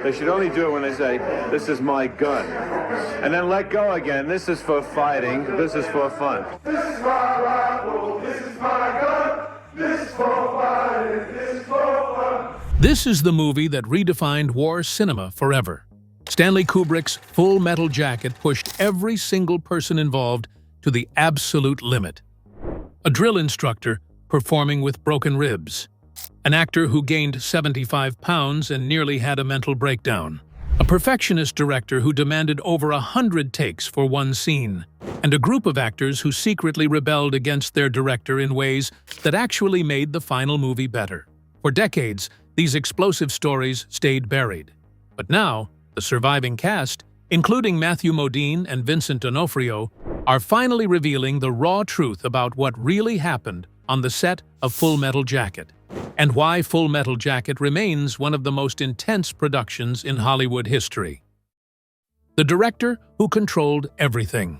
They should only do it when they say, "This is my gun." And then let go again. This is for fighting. This is for fun. This is my rifle. This is my gun. This is for fighting. This is for fun. This is the movie that redefined war cinema forever. Stanley Kubrick's Full Metal Jacket pushed every single person involved to the absolute limit. A drill instructor performing with broken ribs. An actor who gained 75 pounds and nearly had a mental breakdown. A perfectionist director who demanded over 100 takes for one scene. And a group of actors who secretly rebelled against their director in ways that actually made the final movie better. For decades, these explosive stories stayed buried. But now, the surviving cast, including Matthew Modine and Vincent D'Onofrio, are finally revealing the raw truth about what really happened on the set of Full Metal Jacket, and why Full Metal Jacket remains one of the most intense productions in Hollywood history. The director who controlled everything.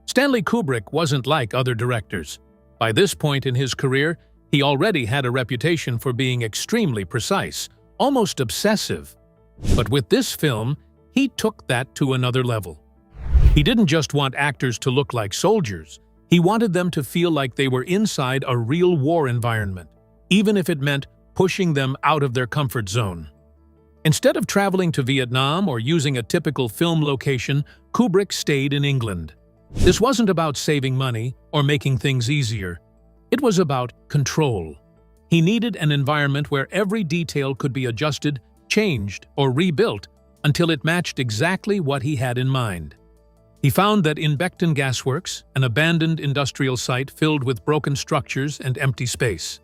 Stanley Kubrick wasn't like other directors. By this point in his career, he already had a reputation for being extremely precise, almost obsessive. But with this film, he took that to another level. He didn't just want actors to look like soldiers. He wanted them to feel like they were inside a real war environment, even if it meant pushing them out of their comfort zone. Instead of traveling to Vietnam or using a typical film location, Kubrick stayed in England. This wasn't about saving money or making things easier. It was about control. He needed an environment where every detail could be adjusted, changed, or rebuilt until it matched exactly what he had in mind. He found that in Beckton Gasworks, an abandoned industrial site filled with broken structures and empty space.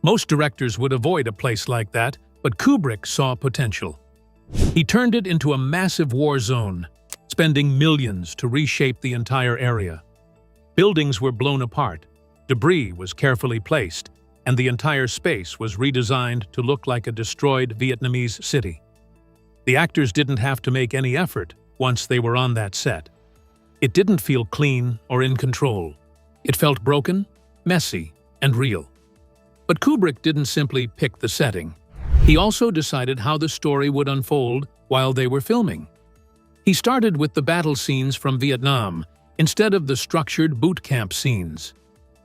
Most directors would avoid a place like that, but Kubrick saw potential. He turned it into a massive war zone, spending millions to reshape the entire area. Buildings were blown apart, debris was carefully placed, and the entire space was redesigned to look like a destroyed Vietnamese city. The actors didn't have to make any effort once they were on that set. It didn't feel clean or in control. It felt broken, messy, and real. But Kubrick didn't simply pick the setting. He also decided how the story would unfold while they were filming. He started with the battle scenes from Vietnam instead of the structured boot camp scenes.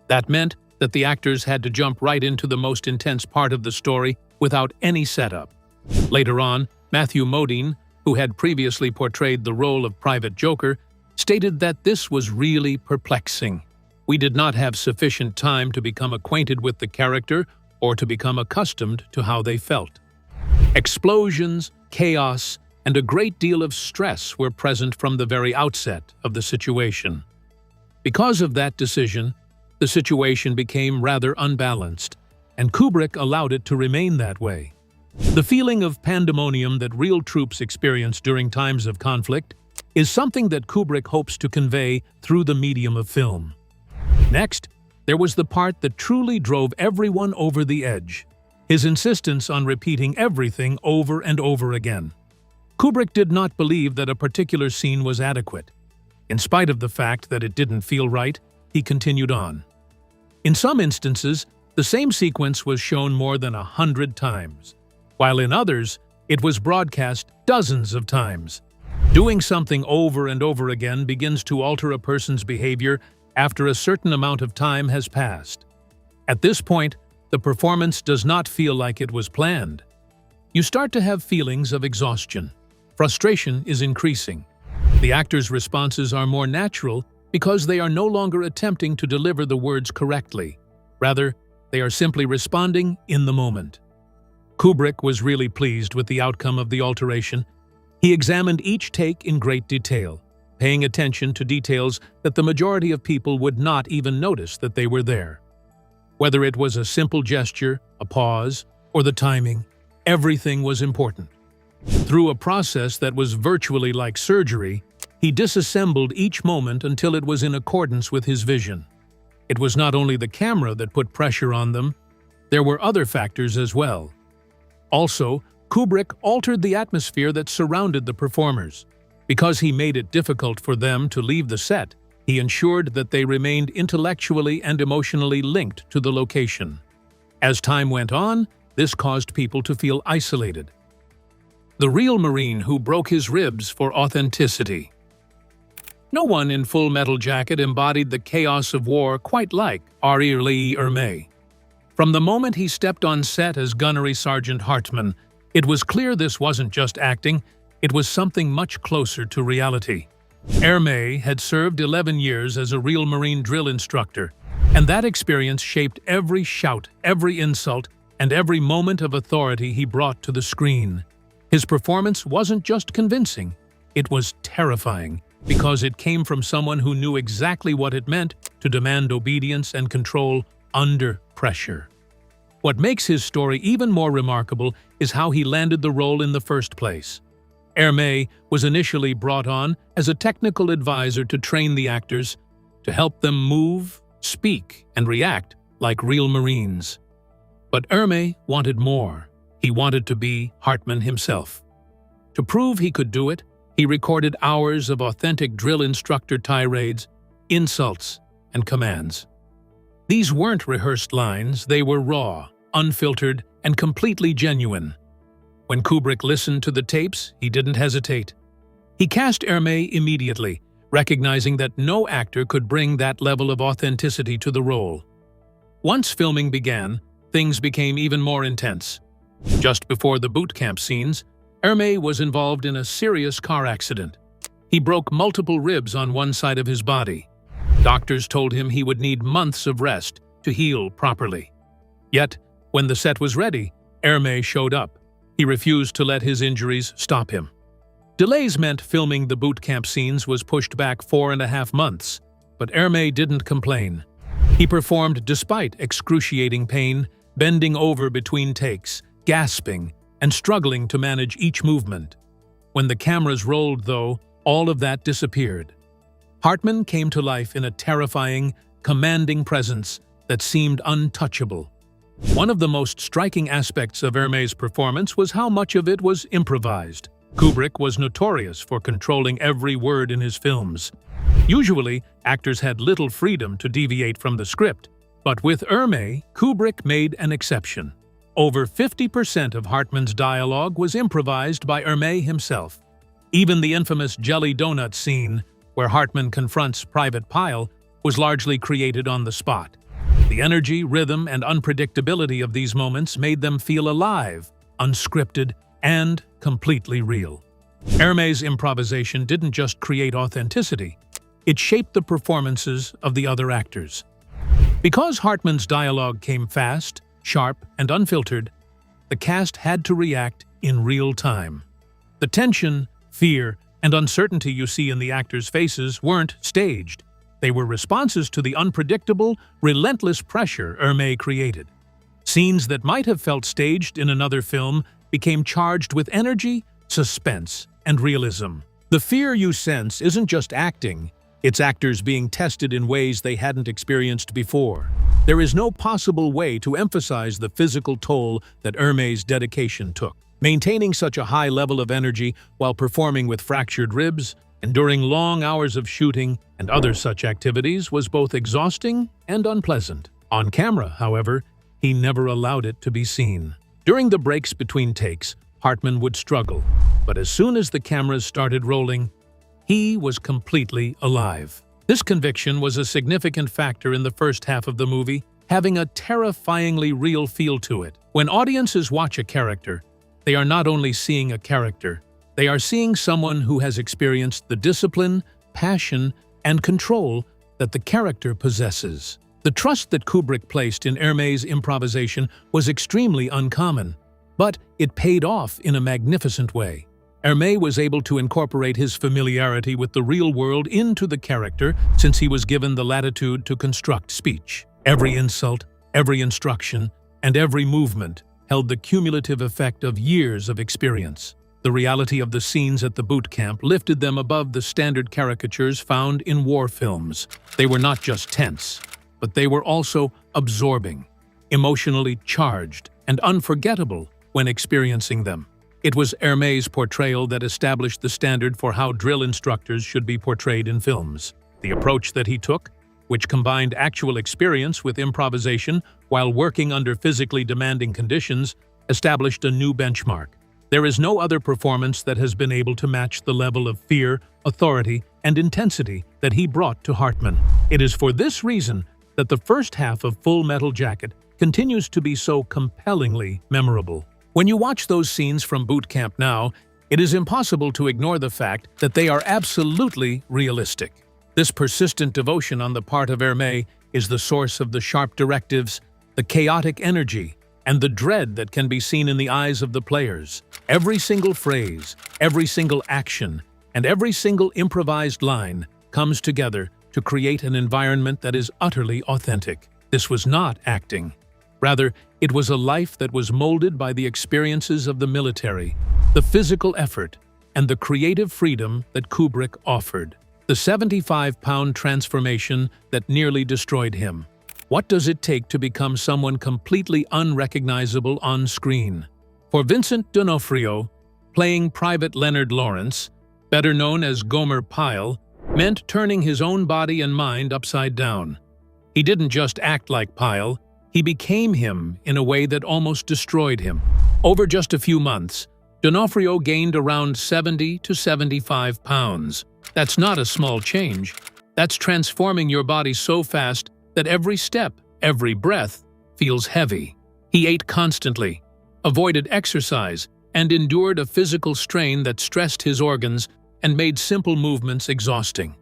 That meant that the actors had to jump right into the most intense part of the story without any setup. Later on, Matthew Modine, who had previously portrayed the role of Private Joker, stated that this was really perplexing. We did not have sufficient time to become acquainted with the character or to become accustomed to how they felt. Explosions, chaos, and a great deal of stress were present from the very outset of the situation. Because of that decision, the situation became rather unbalanced, and Kubrick allowed it to remain that way. The feeling of pandemonium that real troops experience during times of conflict is something that Kubrick hopes to convey through the medium of film. Next, there was the part that truly drove everyone over the edge, his insistence on repeating everything over and over again. Kubrick did not believe that a particular scene was adequate. In spite of the fact that it didn't feel right, he continued on. In some instances, the same sequence was shown more than 100 times, while in others, it was broadcast dozens of times. Doing something over and over again begins to alter a person's behavior after a certain amount of time has passed. At this point, the performance does not feel like it was planned. You start to have feelings of exhaustion. Frustration is increasing. The actors' responses are more natural because they are no longer attempting to deliver the words correctly. Rather, they are simply responding in the moment. Kubrick was really pleased with the outcome of the alteration. He examined each take in great detail, paying attention to details that the majority of people would not even notice that they were there. Whether it was a simple gesture, a pause, or the timing, everything was important. Through a process that was virtually like surgery, he disassembled each moment until it was in accordance with his vision. It was not only the camera that put pressure on them, there were other factors as well. Also, Kubrick altered the atmosphere that surrounded the performers. Because he made it difficult for them to leave the set, he ensured that they remained intellectually and emotionally linked to the location. As time went on, this caused people to feel isolated. the real Marine who broke his ribs for authenticity. No one in Full Metal Jacket embodied the chaos of war quite like Ermey. From the moment he stepped on set as Gunnery Sergeant Hartman, it was clear this wasn't just acting, it was something much closer to reality. Ermey had served 11 years as a real Marine drill instructor, and that experience shaped every shout, every insult, and every moment of authority he brought to the screen. His performance wasn't just convincing, it was terrifying, because it came from someone who knew exactly what it meant to demand obedience and control under pressure. What makes his story even more remarkable is how he landed the role in the first place. Ermey was initially brought on as a technical advisor to train the actors, to help them move, speak, and react like real Marines. But Ermey wanted more. He wanted to be Hartman himself. To prove he could do it, he recorded hours of authentic drill instructor tirades, insults, and commands. These weren't rehearsed lines, they were raw, unfiltered, and completely genuine. When Kubrick listened to the tapes, he didn't hesitate. He cast Ermey immediately, recognizing that no actor could bring that level of authenticity to the role. Once filming began, things became even more intense. Just before the boot camp scenes, Ermey was involved in a serious car accident. He broke multiple ribs on one side of his body. Doctors told him he would need months of rest to heal properly. Yet, when the set was ready, Ermey showed up. He refused to let his injuries stop him. Delays meant filming the boot camp scenes was pushed back 4.5 months, but Ermey didn't complain. He performed despite excruciating pain, bending over between takes, gasping, and struggling to manage each movement. When the cameras rolled, though, all of that disappeared. Hartman came to life in a terrifying, commanding presence that seemed untouchable. One of the most striking aspects of Ermey's performance was how much of it was improvised. Kubrick was notorious for controlling every word in his films. Usually, actors had little freedom to deviate from the script, but with Ermey, Kubrick made an exception. Over 50% of Hartman's dialogue was improvised by Ermey himself. Even the infamous jelly donut scene, where Hartman confronts Private Pyle, was largely created on the spot. The energy, rhythm, and unpredictability of these moments made them feel alive, unscripted, and completely real. Ermey's improvisation didn't just create authenticity, it shaped the performances of the other actors. Because Hartman's dialogue came fast, sharp, and unfiltered, the cast had to react in real time. The tension, fear, and uncertainty you see in the actors' faces weren't staged. They were responses to the unpredictable, relentless pressure Ermey created. Scenes that might have felt staged in another film became charged with energy, suspense, and realism. The fear you sense isn't just acting, it's actors being tested in ways they hadn't experienced before. There is no possible way to emphasize the physical toll that Ermey's dedication took. Maintaining such a high level of energy while performing with fractured ribs, enduring long hours of shooting, and other such activities was both exhausting and unpleasant. On camera, however, he never allowed it to be seen. During the breaks between takes, Hartman would struggle, but as soon as the cameras started rolling, he was completely alive. This conviction was a significant factor in the first half of the movie, having a terrifyingly real feel to it. When audiences watch a character, they are not only seeing a character, they are seeing someone who has experienced the discipline, passion, and control that the character possesses. The trust that Kubrick placed in Ermey's improvisation was extremely uncommon, but it paid off in a magnificent way. Ermey was able to incorporate his familiarity with the real world into the character since he was given the latitude to construct speech. Every insult, every instruction, and every movement held the cumulative effect of years of experience. The reality of the scenes at the boot camp lifted them above the standard caricatures found in war films. They were not just tense, but they were also absorbing, emotionally charged, and unforgettable when experiencing them. It was Ermey's portrayal that established the standard for how drill instructors should be portrayed in films. The approach that he took, which combined actual experience with improvisation while working under physically demanding conditions, established a new benchmark. There is no other performance that has been able to match the level of fear, authority, and intensity that he brought to Hartman. It is for this reason that the first half of Full Metal Jacket continues to be so compellingly memorable. When you watch those scenes from boot camp now, it is impossible to ignore the fact that they are absolutely realistic. This persistent devotion on the part of Ermey is the source of the sharp directives, the chaotic energy, and the dread that can be seen in the eyes of the players. Every single phrase, every single action, and every single improvised line comes together to create an environment that is utterly authentic. This was not acting. Rather, it was a life that was molded by the experiences of the military, the physical effort, and the creative freedom that Kubrick offered. The 75-pound transformation that nearly destroyed him. What does it take to become someone completely unrecognizable on screen? For Vincent D'Onofrio, playing Private Leonard Lawrence, better known as Gomer Pyle, meant turning his own body and mind upside down. He didn't just act like Pyle, he became him in a way that almost destroyed him. Over just a few months, D'Onofrio gained around 70 to 75 pounds. That's not a small change. That's transforming your body so fast that every step, every breath, feels heavy. He ate constantly, avoided exercise, and endured a physical strain that stressed his organs and made simple movements exhausting.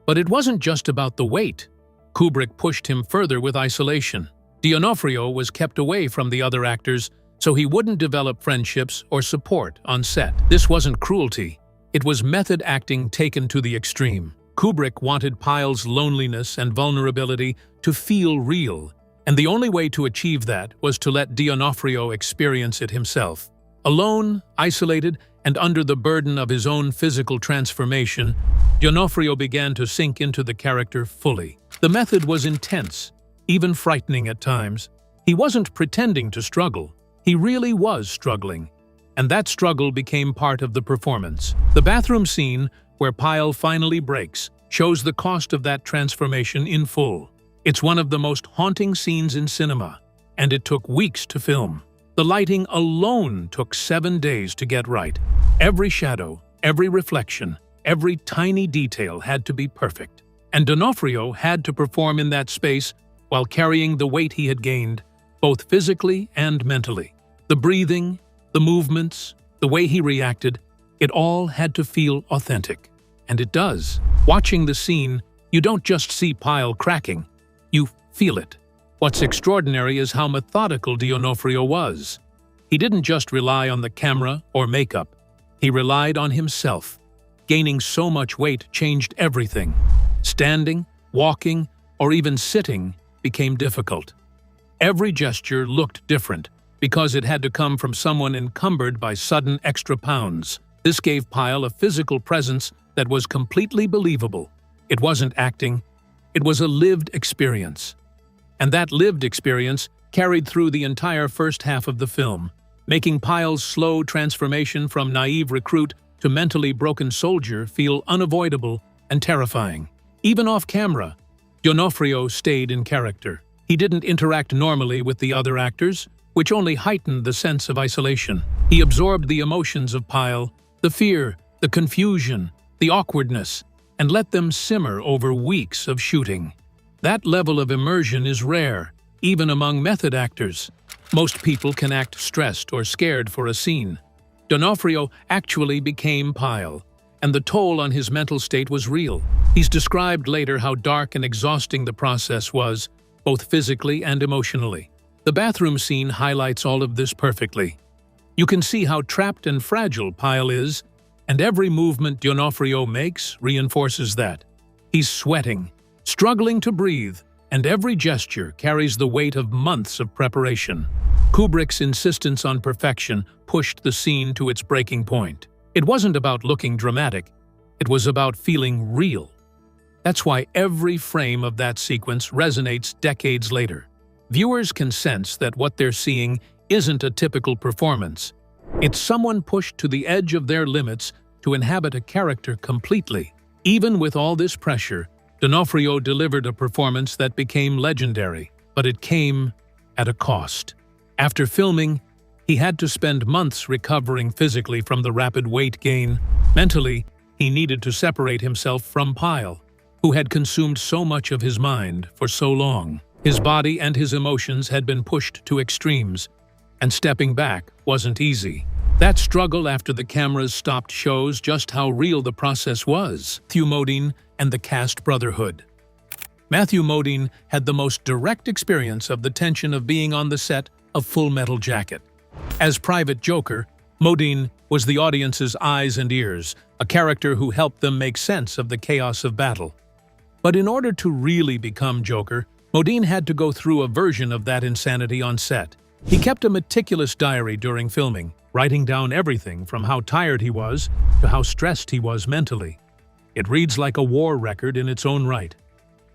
But it wasn't just about the weight. Kubrick pushed him further with isolation. D'Onofrio was kept away from the other actors so he wouldn't develop friendships or support on set. This wasn't cruelty. It was method acting taken to the extreme. Kubrick wanted Pyle's loneliness and vulnerability to feel real, and the only way to achieve that was to let D'Onofrio experience it himself. Alone, isolated, and under the burden of his own physical transformation, D'Onofrio began to sink into the character fully. The method was intense, even frightening at times. He wasn't pretending to struggle. He really was struggling, and that struggle became part of the performance. The bathroom scene, where Pyle finally breaks, shows the cost of that transformation in full. It's one of the most haunting scenes in cinema, and it took weeks to film. The lighting alone took 7 days to get right. Every shadow, every reflection, every tiny detail had to be perfect. And D'Onofrio had to perform in that space while carrying the weight he had gained, both physically and mentally. The breathing, the movements, the way he reacted, it all had to feel authentic. And it does. Watching the scene, you don't just see Pyle cracking, you feel it. What's extraordinary is how methodical D'Onofrio was. He didn't just rely on the camera or makeup. He relied on himself. Gaining so much weight changed everything. Standing, walking, or even sitting became difficult. Every gesture looked different because it had to come from someone encumbered by sudden extra pounds. This gave Pyle a physical presence that was completely believable. It wasn't acting, it was a lived experience. And that lived experience carried through the entire first half of the film, making Pyle's slow transformation from naive recruit to mentally broken soldier feel unavoidable and terrifying. Even off camera, D'Onofrio stayed in character. He didn't interact normally with the other actors, which only heightened the sense of isolation. He absorbed the emotions of Pyle, the fear, the confusion, the awkwardness, and let them simmer over weeks of shooting. That level of immersion is rare, even among method actors. Most people can act stressed or scared for a scene. D'Onofrio actually became Pyle, and the toll on his mental state was real. He's described later how dark and exhausting the process was, both physically and emotionally. The bathroom scene highlights all of this perfectly. You can see how trapped and fragile Pyle is, and every movement D'Onofrio makes reinforces that. He's sweating, struggling to breathe, and every gesture carries the weight of months of preparation. Kubrick's insistence on perfection pushed the scene to its breaking point. It wasn't about looking dramatic, it was about feeling real. That's why every frame of that sequence resonates decades later. Viewers can sense that what they're seeing isn't a typical performance. It's someone pushed to the edge of their limits to inhabit a character completely. Even with all this pressure, D'Onofrio delivered a performance that became legendary, but it came at a cost. After filming, He had to spend months recovering physically from the rapid weight gain. Mentally, he needed to separate himself from Pyle, who had consumed so much of his mind for so long. His body and his emotions had been pushed to extremes, and stepping back wasn't easy. That struggle after the cameras stopped shows just how real the process was. Matthew Modine and the cast brotherhood. Matthew Modine had the most direct experience of the tension of being on the set of Full Metal Jacket. As Private Joker, Modine was the audience's eyes and ears, a character who helped them make sense of the chaos of battle. But in order to really become Joker, Modine had to go through a version of that insanity on set. He kept a meticulous diary during filming, writing down everything from how tired he was to how stressed he was mentally. It reads like a war record in its own right.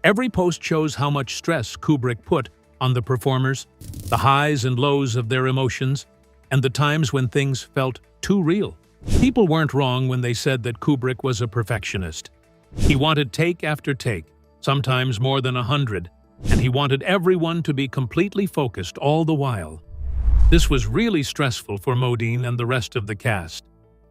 Every post shows how much stress Kubrick put on the performers, the highs and lows of their emotions, and the times when things felt too real. People weren't wrong when they said that Kubrick was a perfectionist. He wanted take after take, sometimes more than 100, and he wanted everyone to be completely focused all the while. This was really stressful for Modine and the rest of the cast.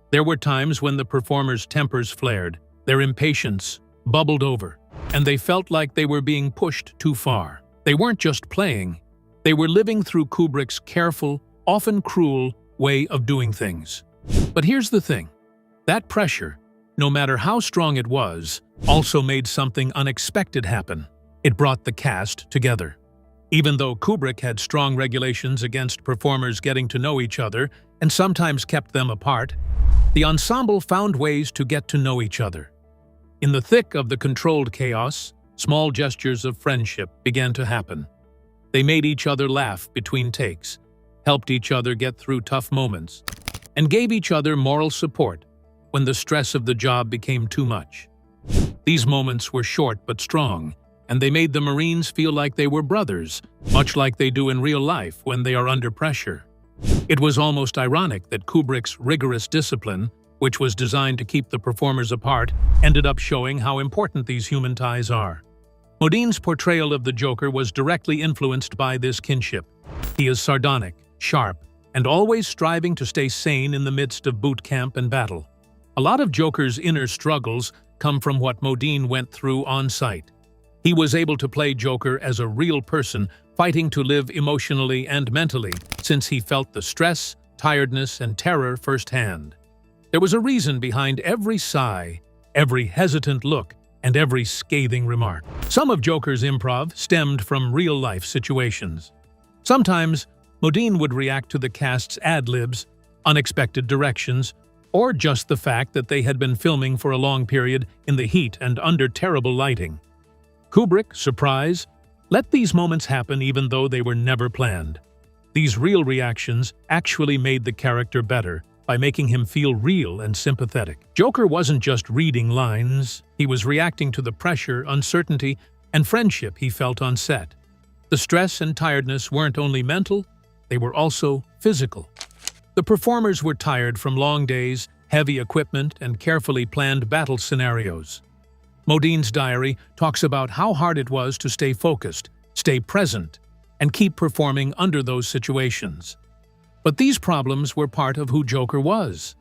There were times when the performers' tempers flared, their impatience bubbled over, and they felt like they were being pushed too far. They weren't just playing, they were living through Kubrick's careful, often cruel way of doing things. But here's the thing. That pressure, no matter how strong it was, also made something unexpected happen. It brought the cast together. Even though Kubrick had strong regulations against performers getting to know each other and sometimes kept them apart, the ensemble found ways to get to know each other. In the thick of the controlled chaos, small gestures of friendship began to happen. They made each other laugh between takes, helped each other get through tough moments, and gave each other moral support when the stress of the job became too much. These moments were short but strong, and they made the Marines feel like they were brothers, much like they do in real life when they are under pressure. It was almost ironic that Kubrick's rigorous discipline, which was designed to keep the performers apart, ended up showing how important these human ties are. Modine's portrayal of the Joker was directly influenced by this kinship. He is sardonic, sharp, and always striving to stay sane in the midst of boot camp and battle. A lot of Joker's inner struggles come from what Modine went through on site. He was able to play Joker as a real person, fighting to live emotionally and mentally, since he felt the stress, tiredness, and terror firsthand. There was a reason behind every sigh, every hesitant look, and every scathing remark. Some of Joker's improv stemmed from real-life situations. Sometimes, Modine would react to the cast's ad-libs, unexpected directions, or just the fact that they had been filming for a long period in the heat and under terrible lighting. Kubrick, surprise, let these moments happen even though they were never planned. These real reactions actually made the character better by making him feel real and sympathetic. Joker wasn't just reading lines, he was reacting to the pressure, uncertainty, and friendship he felt on set. The stress and tiredness weren't only mental, they were also physical. The performers were tired from long days, heavy equipment, and carefully planned battle scenarios. Modine's diary talks about how hard it was to stay focused, stay present, and keep performing under those situations. But these problems were part of who Joker was.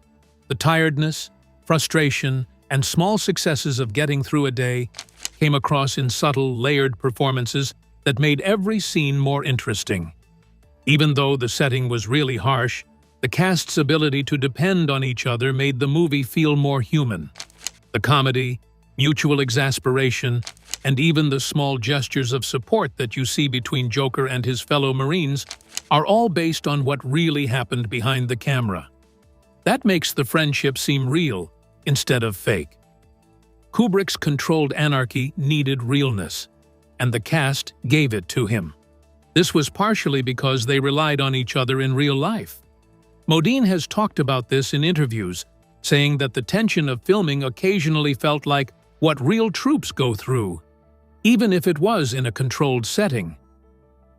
The tiredness, frustration, and small successes of getting through a day came across in subtle, layered performances that made every scene more interesting. Even though the setting was really harsh, the cast's ability to depend on each other made the movie feel more human. The comedy, mutual exasperation, and even the small gestures of support that you see between Joker and his fellow Marines are all based on what really happened behind the camera. That makes the friendship seem real instead of fake. Kubrick's controlled anarchy needed realness, and the cast gave it to him. This was partially because they relied on each other in real life. Modine has talked about this in interviews, saying that the tension of filming occasionally felt like what real troops go through, even if it was in a controlled setting.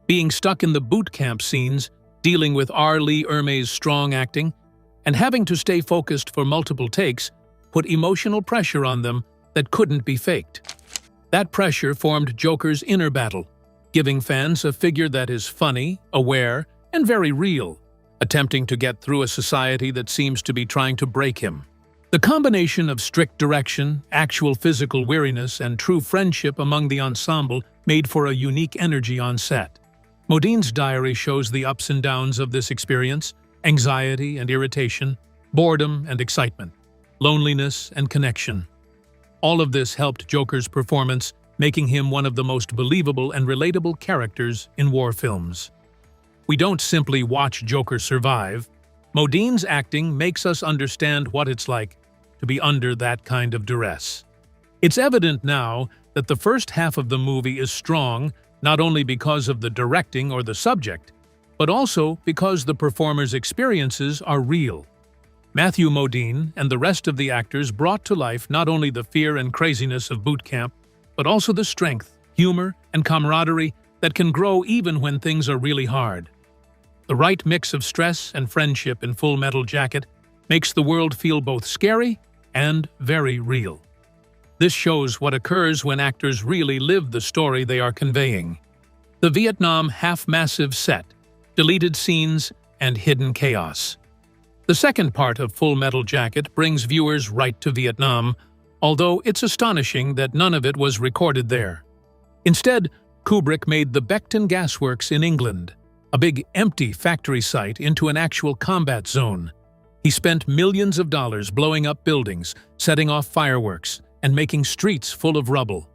Being stuck in the boot camp scenes, dealing with R. Lee Ermey's strong acting, and having to stay focused for multiple takes put emotional pressure on them that couldn't be faked. That pressure formed Joker's inner battle, giving fans a figure that is funny, aware, and very real, attempting to get through a society that seems to be trying to break him. The combination of strict direction, actual physical weariness, and true friendship among the ensemble made for a unique energy on set. Modine's diary shows the ups and downs of this experience: anxiety and irritation, boredom and excitement, loneliness and connection. All of this helped Joker's performance, making him one of the most believable and relatable characters in war films. We don't simply watch Joker survive. Modine's acting makes us understand what it's like to be under that kind of duress. It's evident now that the first half of the movie is strong, not only because of the directing or the subject, but also because the performers' experiences are real. Matthew Modine and the rest of the actors brought to life not only the fear and craziness of boot camp, but also the strength, humor, and camaraderie that can grow even when things are really hard. The right mix of stress and friendship in Full Metal Jacket makes the world feel both scary and very real. This shows what occurs when actors really live the story they are conveying. The Vietnam half-massive set, deleted scenes, and hidden chaos. The second part of Full Metal Jacket brings viewers right to Vietnam, although it's astonishing that none of it was recorded there. Instead, Kubrick made the Beckton Gasworks in England, a big empty factory site, into an actual combat zone. He spent millions of dollars blowing up buildings, setting off fireworks, and making streets full of rubble.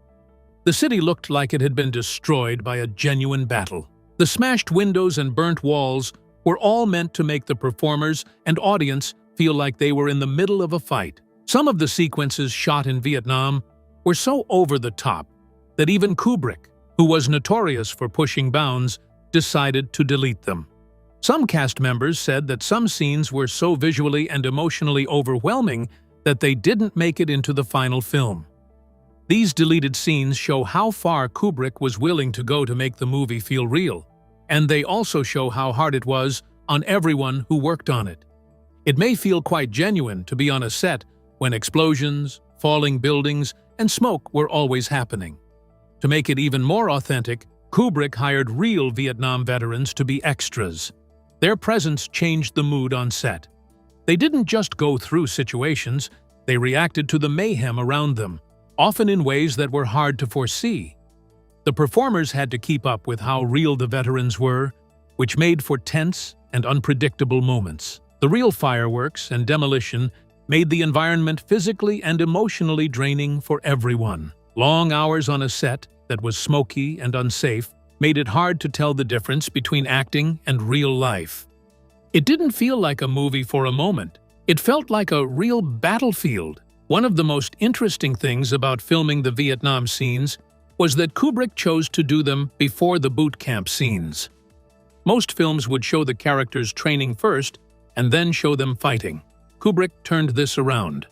The city looked like it had been destroyed by a genuine battle. The smashed windows and burnt walls were all meant to make the performers and audience feel like they were in the middle of a fight. Some of the sequences shot in Vietnam were so over the top that even Kubrick, who was notorious for pushing bounds, decided to delete them. Some cast members said that some scenes were so visually and emotionally overwhelming that they didn't make it into the final film. These deleted scenes show how far Kubrick was willing to go to make the movie feel real, and they also show how hard it was on everyone who worked on it. It may feel quite genuine to be on a set when explosions, falling buildings, and smoke were always happening. To make it even more authentic, Kubrick hired real Vietnam veterans to be extras. Their presence changed the mood on set. They didn't just go through situations, they reacted to the mayhem around them, often in ways that were hard to foresee. The performers had to keep up with how real the veterans were, which made for tense and unpredictable moments. The real fireworks and demolition made the environment physically and emotionally draining for everyone. Long hours on a set that was smoky and unsafe made it hard to tell the difference between acting and real life. It didn't feel like a movie for a moment. It felt like a real battlefield. One of the most interesting things about filming the Vietnam scenes was that Kubrick chose to do them before the boot camp scenes. Most films would show the characters training first and then show them fighting. Kubrick turned this around.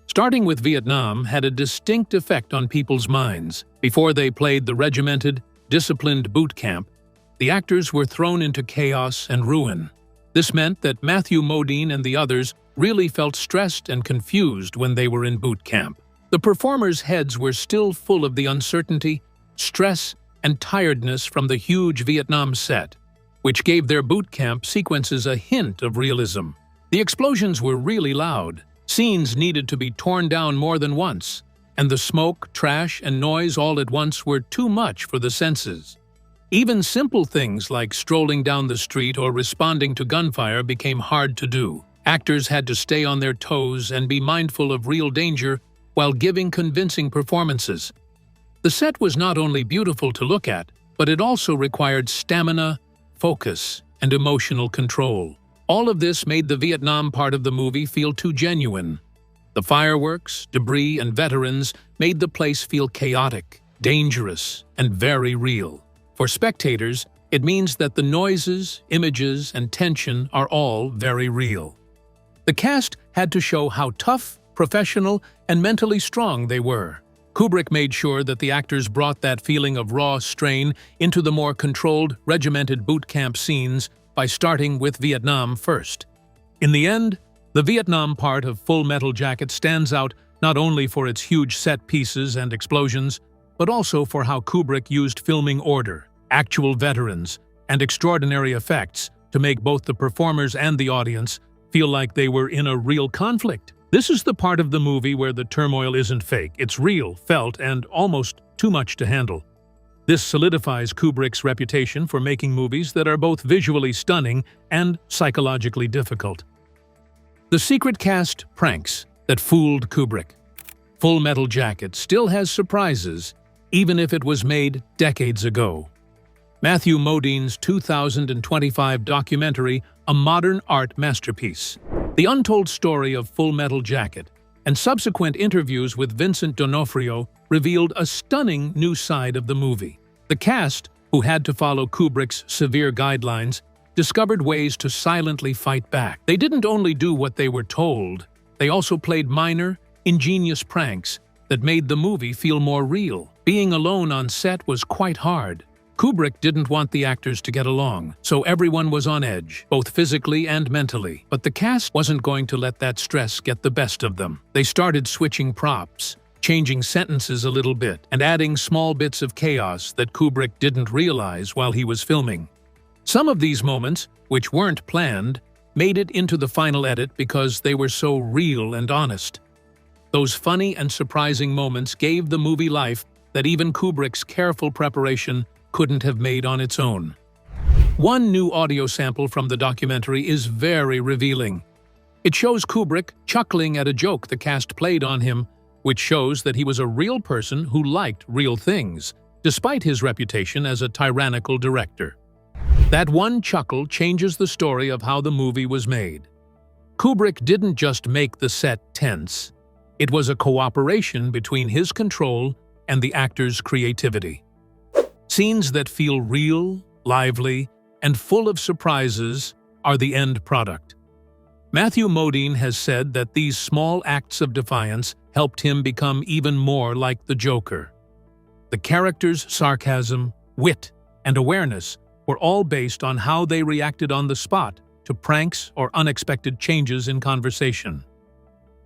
Starting with Vietnam had a distinct effect on people's minds. Before they played the regimented, disciplined boot camp, the actors were thrown into chaos and ruin. This meant that Matthew Modine and the others really felt stressed and confused when they were in boot camp. The performers' heads were still full of the uncertainty, stress, and tiredness from the huge Vietnam set, which gave their boot camp sequences a hint of realism. The explosions were really loud. Scenes needed to be torn down more than once, and the smoke, trash, and noise all at once were too much for the senses. Even simple things like strolling down the street or responding to gunfire became hard to do. Actors had to stay on their toes and be mindful of real danger while giving convincing performances. The set was not only beautiful to look at, but it also required stamina, focus, and emotional control. All of this made the Vietnam part of the movie feel too genuine. The fireworks, debris, and veterans made the place feel chaotic, dangerous, and very real. For spectators, it means that the noises, images, and tension are all very real. The cast had to show how tough, professional, and mentally strong they were. Kubrick made sure that the actors brought that feeling of raw strain into the more controlled, regimented boot camp scenes by starting with Vietnam first. In the end, the Vietnam part of Full Metal Jacket stands out not only for its huge set pieces and explosions, but also for how Kubrick used filming order, actual veterans, and extraordinary effects to make both the performers and the audience feel like they were in a real conflict. This is the part of the movie where the turmoil isn't fake. It's real, felt, and almost too much to handle. This solidifies Kubrick's reputation for making movies that are both visually stunning and psychologically difficult. The secret cast pranks that fooled Kubrick. Full Metal Jacket still has surprises, even if it was made decades ago. Matthew Modine's 2025 documentary, A Modern Art Masterpiece. The untold story of Full Metal Jacket and subsequent interviews with Vincent D'Onofrio revealed a stunning new side of the movie. The cast, who had to follow Kubrick's severe guidelines, discovered ways to silently fight back. They didn't only do what they were told, they also played minor, ingenious pranks that made the movie feel more real. Being alone on set was quite hard. Kubrick didn't want the actors to get along, so everyone was on edge, both physically and mentally. But the cast wasn't going to let that stress get the best of them. They started switching props, changing sentences a little bit, and adding small bits of chaos that Kubrick didn't realize while he was filming. Some of these moments, which weren't planned, made it into the final edit because they were so real and honest. Those funny and surprising moments gave the movie life that even Kubrick's careful preparation couldn't have made on its own. One new audio sample from the documentary is very revealing. It shows Kubrick chuckling at a joke the cast played on him, which shows that he was a real person who liked real things, despite his reputation as a tyrannical director. That one chuckle changes the story of how the movie was made. Kubrick didn't just make the set tense. It was a cooperation between his control and the actors' creativity. Scenes that feel real, lively, and full of surprises are the end product. Matthew Modine has said that these small acts of defiance helped him become even more like the Joker. The characters' sarcasm, wit, and awareness were all based on how they reacted on the spot to pranks or unexpected changes in conversation.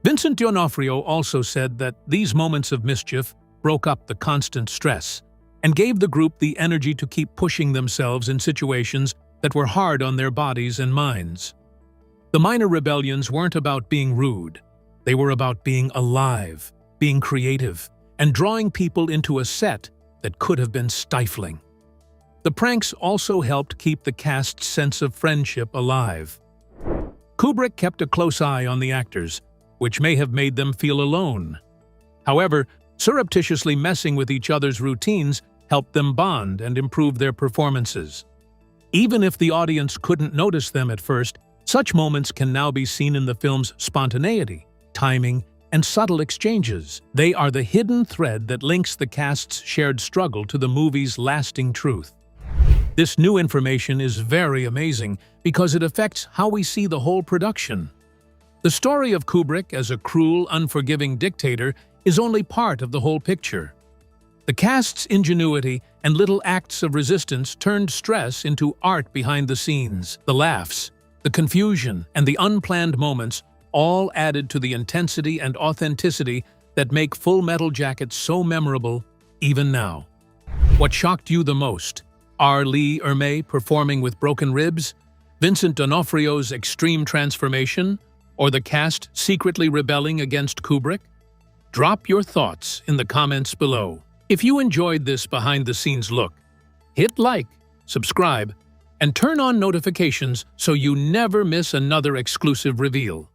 Vincent D'Onofrio also said that these moments of mischief broke up the constant stress and gave the group the energy to keep pushing themselves in situations that were hard on their bodies and minds. The minor rebellions weren't about being rude. They were about being alive, being creative, and drawing people into a set that could have been stifling. The pranks also helped keep the cast's sense of friendship alive. Kubrick kept a close eye on the actors, which may have made them feel alone. However, surreptitiously messing with each other's routines helped them bond and improve their performances. Even if the audience couldn't notice them at first, such moments can now be seen in the film's spontaneity, timing, and subtle exchanges. They are the hidden thread that links the cast's shared struggle to the movie's lasting truth. This new information is very amazing because it affects how we see the whole production. The story of Kubrick as a cruel, unforgiving dictator is only part of the whole picture. The cast's ingenuity and little acts of resistance turned stress into art behind the scenes. The laughs, the confusion, and the unplanned moments all added to the intensity and authenticity that make Full Metal Jacket so memorable even now. What shocked you the most? Ermey performing with broken ribs? Vincent D'Onofrio's extreme transformation? Or the cast secretly rebelling against Kubrick? Drop your thoughts in the comments below. If you enjoyed this behind-the-scenes look, hit like, subscribe, and turn on notifications so you never miss another exclusive reveal.